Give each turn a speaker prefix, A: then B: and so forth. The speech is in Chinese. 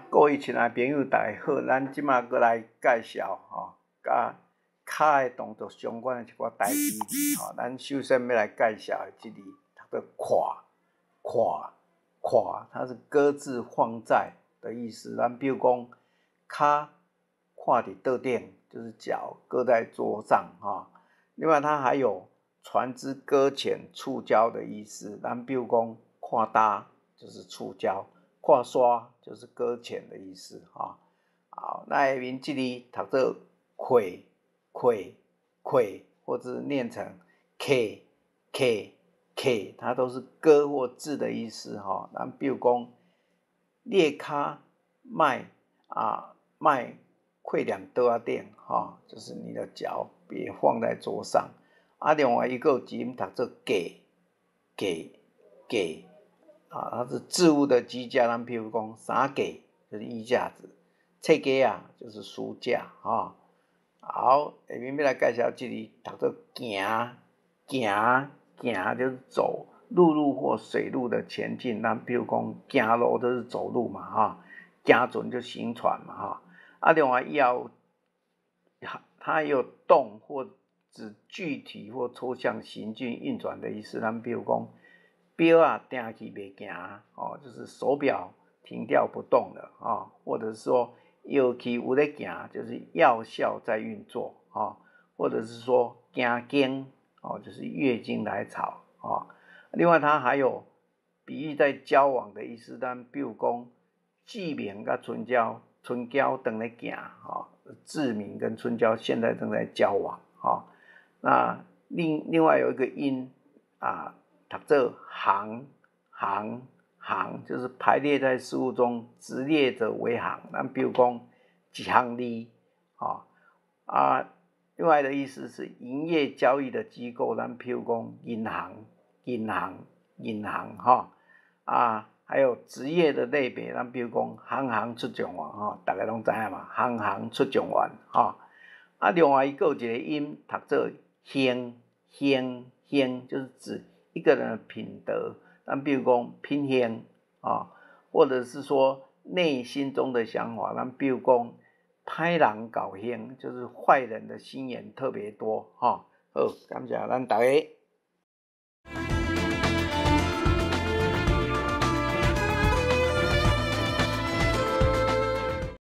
A: 各位亲爱的朋友，大家好，咱即马过来介绍甲脚的动作相关的一寡代志咱首先要来介绍的这里，它的垮，它是搁置放在的意思。咱比如讲，脚擱在桌顶，就是脚搁在桌上另外，它还有船只搁浅、触礁的意思。咱比如讲，khuà-ta就是触礁。khuà-sua就是搁浅的意思好，那下面这里读做khuè，或者念成 k， 它都是搁或置的意思咱比如讲，你的脚莫揢踮桌仔頂就是你的脚別放在桌上。另外一個字讀做它是置物的基架，咱譬如讲sann-á就是衣架子，tsheh-kè-á就是书架好，下面要来介紹這裡讀做行就是走，陸路或水路的前進，咱譬如講kiânn-lōo就是走路嘛kiânn-tsûn就行船嘛另外它也有動或指具體或抽象行進運轉的意思，咱譬如講錶仔定去袂行就是手表停掉不动了或者是说h-khì有在行，就是药效在运作或者是说kiânn-king就是月经来潮另外它还有比喻在交往的意思，但比如讲Tsì-bîng跟Tshun-kiau等在行Tsì-bîng跟Tshun-kiau现在正在交往那另外有一个音读做行，就是排列在事物中，直列者为行。咱比如讲一行里另外的意思是营业交易的机构，咱譬如讲銀行还有职业的类别，咱比如讲行出狀元大家都知道嘛，行出狀元另外一个音读做hâng，就是指一个人的品德，咱比如讲phín-hīng或者是说内心中的想法，咱比如讲pháinn-lâng就是坏人的心眼特别多好，感谢咱大家。